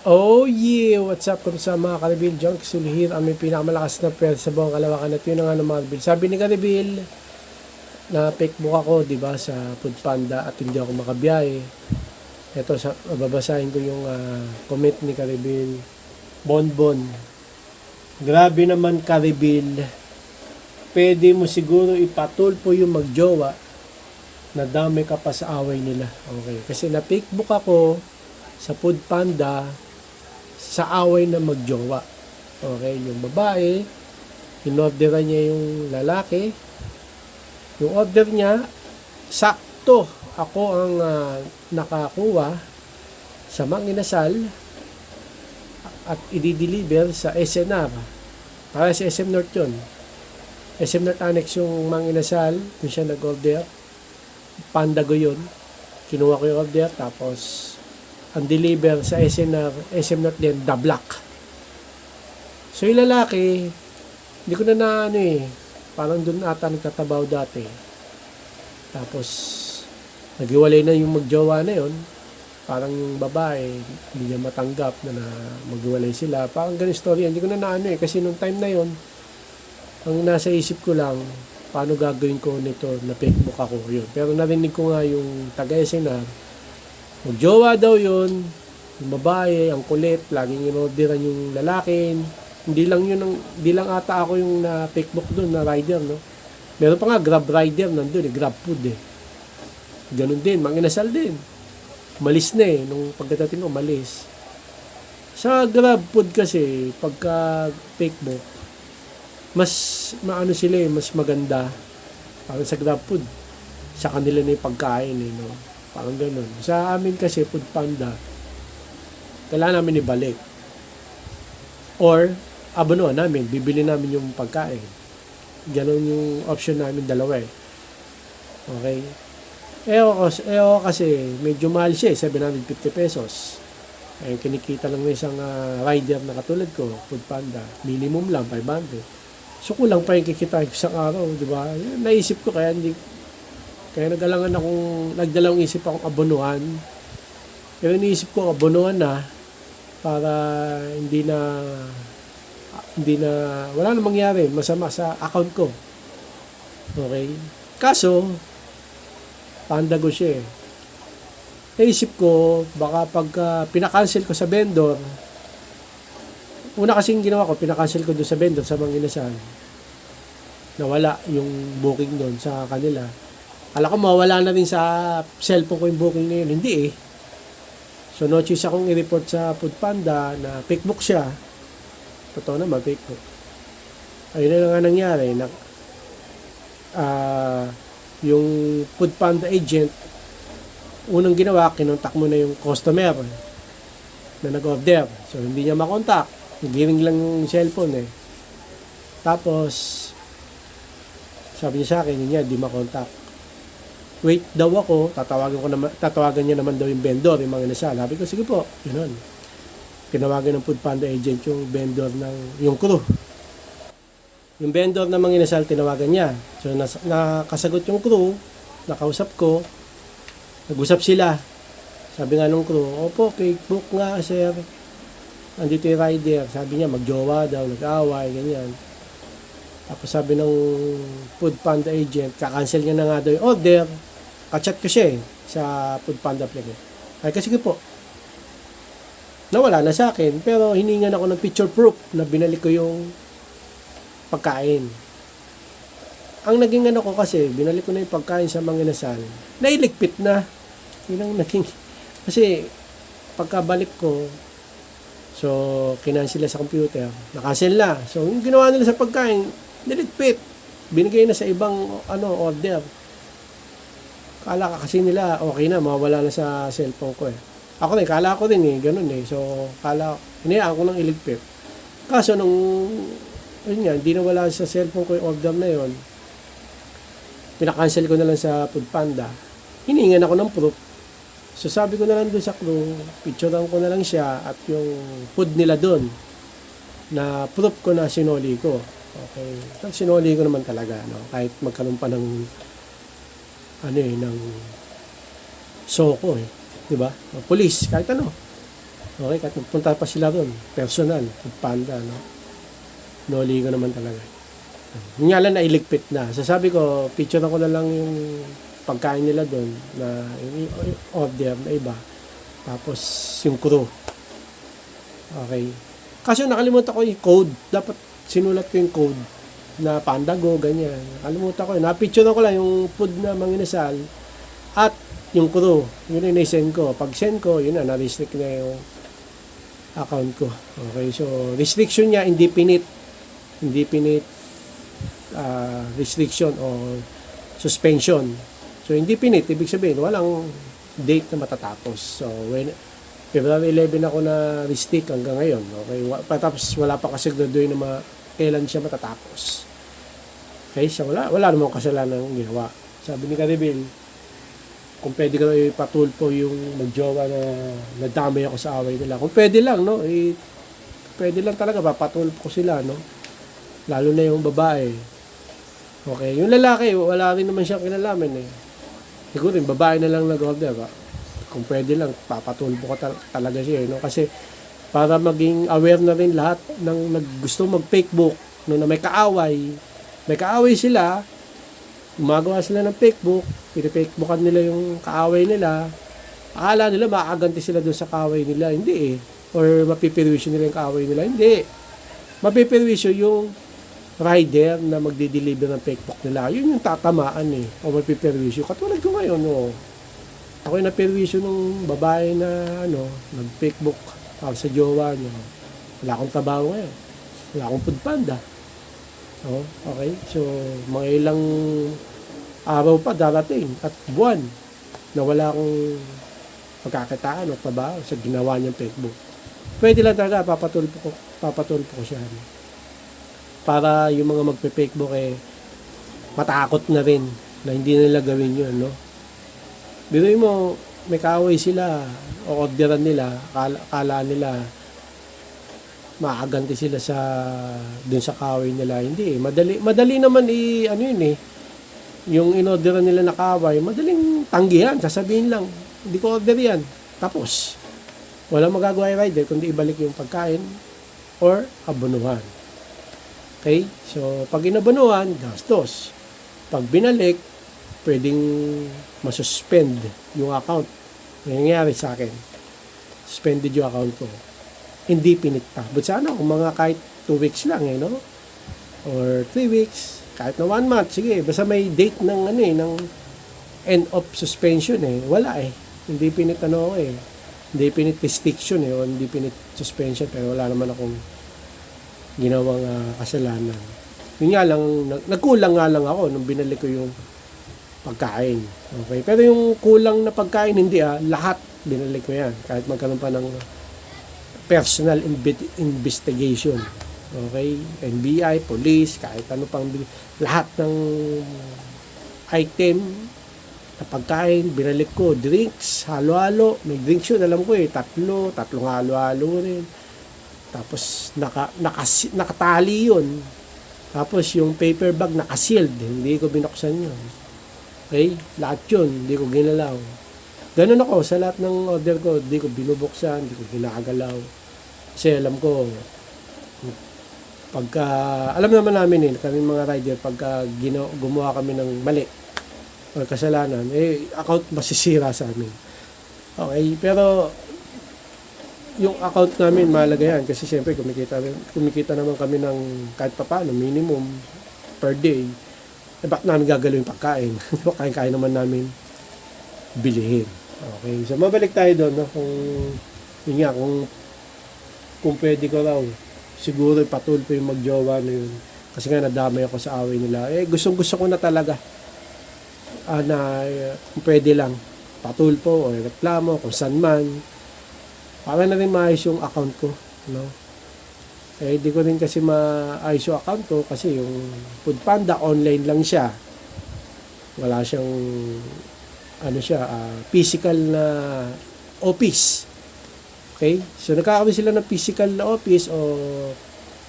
Oh yeah! What's up? Kamusta mga Karibil? John Kisulhir, ang may pinakamalakas na pwede sa buong kalawakan at yun ang mga Karibil. Sabi ni Karibil, na Facebook ako, di ba, sa Food Panda at hindi ako makabiyahe. Ito, babasahin ko yung comment ni Karibil. Bonbon. Grabe naman Karibil. Pwede mo siguro ipatulpo yung magjowa na dami ka pa sa away nila. Okay. Kasi na Facebook ako sa Food Panda sa away na magjowa. Okay, yung babae, in-orderan niya yung lalaki. Yung order niya, sakto ako ang nakakuha sa Manginasal at i-deliver sa SNR. Para sa SM North yun. SM North Annex yung Manginasal, kung siya nag-order. Pandago yun. Kinuha ko yung order, tapos ang deliver sa SM North din, The Black. So yung lalaki, hindi ko na parang doon ata nagtatabaw dati. Tapos, naghiwalay na yung magjowa na yun. Parang yung babae, hindi niya matanggap na maghiwalay sila. Parang ganun story. Hindi ko na kasi nung time na yun, ang nasa isip ko lang, paano gagawin ko nito na Facebook ako yun. Pero narinig ko nga yung taga-SNR, magjowa daw yun, yung babae, ang kulit, laging in-orderan yung lalaki. Hindi lang ata ako yung na Facebook doon na rider, no? Meron pa nga Grab rider nandun, Grab food Ganun din, Manginasal din. Malis na nung pagkatating ko, malis. Sa Grab food kasi, pagka Facebook, mas sila mas maganda. Parang sa Grab food, sa kanila na yung pagkain no? Parang ganun. Sa amin kasi, Food Panda, kailangan namin ibalik. Or, abono namin, bibili namin yung pagkain. Ganun yung option namin, dalawa Okay? Ako kasi, medyo mahal siya 750 pesos. Ay, kinikita lang ng isang rider na katulad ko, Food Panda. Minimum lang, 500. So, kulang pa yung kikita isang araw, di ba? Naisip ko kaya nagdalawang isip akong abonuhan. Pero iniisip ko abonuhan na para hindi na wala na mangyari masama sa account ko. Okay? Kaso, pandago siya Naisip ko, baka pagka pinakancel ko sa vendor, una kasing ginawa ko, pinakancel ko doon sa vendor sa Manginasal. Nawala yung booking doon sa kanila. Alam ko mawala na rin sa cellphone ko yung booking na yun. Hindi So, no choice akong i-report sa Food Panda na Facebook siya. Totoo naman, Facebook. Ayun na nga nangyari. Yung Food Panda agent, unang ginawa, kinontak mo na yung customer na nag-order. So, hindi niya makontak. Nag-ring lang yung cellphone Tapos, sabi niya sa akin, hindi makontak. Wait daw ako, tatawagan niya naman daw yung vendor, yung Manginasal. Sabi ko, sige po, yun. Tinawagan ng Food Panda agent yung vendor yung crew. Yung vendor ng Manginasal, tinawagan niya. So, nakasagot yung crew, nakausap ko, nag-usap sila. Sabi nga nung crew, opo, Facebook nga, sir. Andito yung rider. Sabi niya, magjowa daw, nag-away, ganyan. Tapos sabi ng Food Panda agent, kakancel niya na nga daw yung order. Kachat ko siya sa Food Panda plug. Ay, kasi po, nawala na sa akin, pero hiningan ako ng picture proof na binalik ko yung pagkain. Ang naging ko kasi, binalik ko na yung pagkain sa Manginasal, nailigpit na. Yun ang naging, kasi pagkabalik ko, so, kinancel sa computer, nakancel na. So, yung ginawa nila sa pagkain, niligpit. Binigay na sa ibang order. Kala kasi nila okay na, mawala na sa cellphone ko Ako rin, kala ko rin ganun So, hinayaan ko nang iligpit. Kaso nung, hindi na wala sa cellphone ko yung order na yon. Pinakancel ko na lang sa Food Panda. Hiningan ako ng proof. So, sabi ko na lang doon sa crew, picturean ko na lang siya at yung food nila doon na proof ko na sinoli ko. Okay. So, sinoli ko naman talaga, kahit magkaroon pa ng ng soko 'di ba? Police, kahit ano. Okay, kahit magpunta pa sila doon, personal, Foodpanda, no? Noli ko naman talaga. Yung nga lang nailigpit na. So sabi ko, picture ko na lang yung pagkain nila doon na yung order na iba. Tapos yung crew. Okay. Kaso nakalimutan ko yung code. Dapat sinulat ko yung code na Pandago, ganyan. Nakalimutan ko. Napicture ko lang yung food na manginasal at yung crew. Yun yung na-send ko. Pag send ko, yun na, na-restrict na yung account ko. Okay, so restriction niya, indefinite restriction o suspension. So indefinite, ibig sabihin, walang date na matatapos. So when February 11 ako na restrict hanggang ngayon. Okay, tapos wala pa kasi graduate na kailan siya matatapos. Okay, so wala namang kasalanan ng ginawa. Sabi ni Karibel, kung pwede ka na ipatulpo yung magjowa na nadamay ako sa away nila. Kung pwede lang, no? Pwede lang talaga, papatulpo ko sila, no? Lalo na yung babae. Okay, yung lalaki, wala rin naman siyang kinalaman eh. Siguro yung babae na lang nag-order. Kung pwede lang, papatulpo ko talaga siya, no? Kasi para maging aware na rin lahat ng gusto mag-fake book, no, na may kaaway sila, gumagawa sila ng fake book, pinifake bookan nila yung kaaway nila, akala nila maaganti sila doon sa kaaway nila, hindi eh. Or mapipirwisyo nila yung kaaway nila, hindi. Mapipirwisyo yung rider na magde-deliver ng fake book nila. Yun yung tatamaan eh. O mapipirwisyo. Katulad ko ngayon, no. Ako yung napirwisyo ng babae na nag-fake book para sa jowa niya. Wala akong trabaho ngayon. Wala akong Foodpanda. Oh, okay. So, mga ilang araw pa darating at buwan na wala akong pagkakitaan o trabaho sa ginawa niyang fake book. Pwede lang talaga, papatulpo ko siya. Para yung mga magpe-fake book matakot na rin na hindi nila gawin yun, no? Biruin mo, may kaaway sila, o orderan nila, kala nila maaganti sila dun sa kaaway nila. Hindi, madali naman yung inorderan nila na kaaway, madaling tanggihan, sasabihin lang, hindi ko order yan, tapos walang magagawa yung rider kundi ibalik yung pagkain or abonuhan. Okay? So, pag inabonuhan, gastos. Pag binalik, pwedeng masuspend yung account. Nangyayari sa akin. Suspended yung account ko. Indefinite pa. But sana kung mga kahit 2 weeks lang, no? Or 3 weeks, kahit na 1 month, sige, basta may date ng ng end of suspension wala Indefinite indefinite restriction o indefinite suspension, pero wala naman akong ginawang kasalanan. Yun nga lang, nagkulang nga lang ako nung binalik ko yung pagkain. Okay? Pero yung kulang na pagkain, hindi lahat binalik ko yan. Kahit magkaroon pa ng personal investigation. Okay? NBI, police, kahit ano pang, lahat ng item na pagkain, binalik ko. Drinks, halo-halo. May drinks yun, alam ko tatlong halo-halo rin. Tapos nakatali yun. Tapos yung paper bag nakasealed, hindi ko binuksan yun. Okay? Lahat yun, hindi ko ginalaw. Ganun ako sa lahat ng order ko, hindi ko binubuksan, hindi ko ginagalaw. Kasi alam ko, alam naman namin kami mga rider, pagka gumawa kami ng mali o kasalanan, account masisira sa amin. Okay? Pero yung account namin mahalaga yan kasi siyempre kumikita naman kami ng kahit papaano minimum per day. Bakit namin gagalaw yung pagkain? Kain naman namin bilihin. Okay, so mabalik tayo doon, no? Kung pwede ko raw siguro patulpo yung magjowa na yun kasi nga nadamay ako sa away nila. Gusto ko na talaga kung pwede lang patulpo o reklamo kung saan man para na rin maayos yung account ko, no? Di ko rin kasi maayos yung account ko kasi yung Foodpanda online lang siya. Wala siyang physical na office. Okay? So nagkakaroon sila ng physical na office o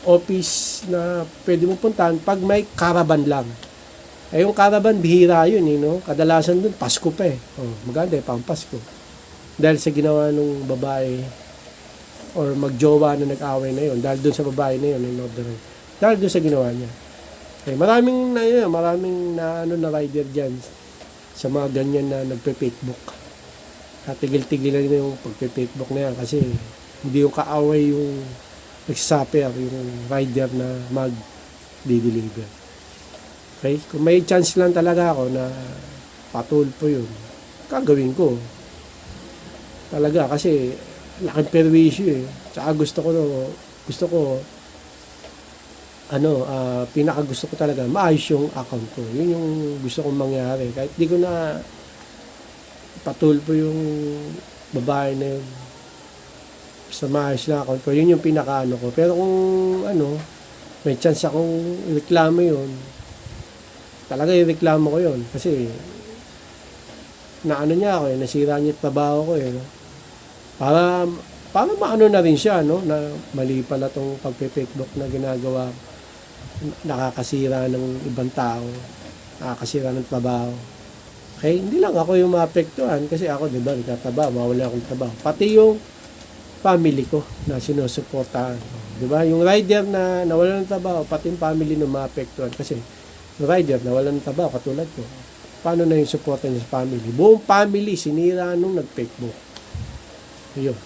office na pwede mo puntahan pag may caravan lang. Yung caravan bihira yun, no? Kadalasan dun Pasko pa maganda pang Pasko. Dahil sa ginawa ng babae or magjowa na nag-away na yun dahil doon sa babae na yun, in order, dahil doon sa ginawa niya. Okay, maraming na ano na rider diyan sa mga ganyan na nagpe-Facebook. At tigil-tigilan na yung pagpe-Facebook na yan kasi hindi yung kaaway yung nagsasuffer, yung rider na mag-deliver. Okay? Kung may chance lang talaga ako na patulpo yun, gagawin ko. Talaga kasi laking perwisyo eh. Tsaka gusto ko pinaka gusto ko talaga maayos yung account ko. Yun yung gusto kong mangyari. Kahit di ko na patulpo yung babae na yun. Basta maayos na account ko. Yun yung pinaka ko. Pero kung may chance akong reklamo yun, talaga ireklamo ko yun. Kasi niya ako nasira niya yung trabaho ko eh. No? Para maano na rin siya, no? Na mali pala tong pagpe-Facebook na ginagawa, nakakasira ng ibang tao, nakakasira ng trabaho. Okay, hindi lang ako yung maapektuhan kasi ako, di ba, nagtatrabaho, mawala akong trabaho. Pati yung family ko na sinusuportahan. Di ba, yung rider na nawala ng trabaho, pati yung family na maapektuhan kasi yung rider nawala ng trabaho, katulad ko. Paano na yung suporta niya sa family? Buong family, sinira nung nag-Facebook. Ayun.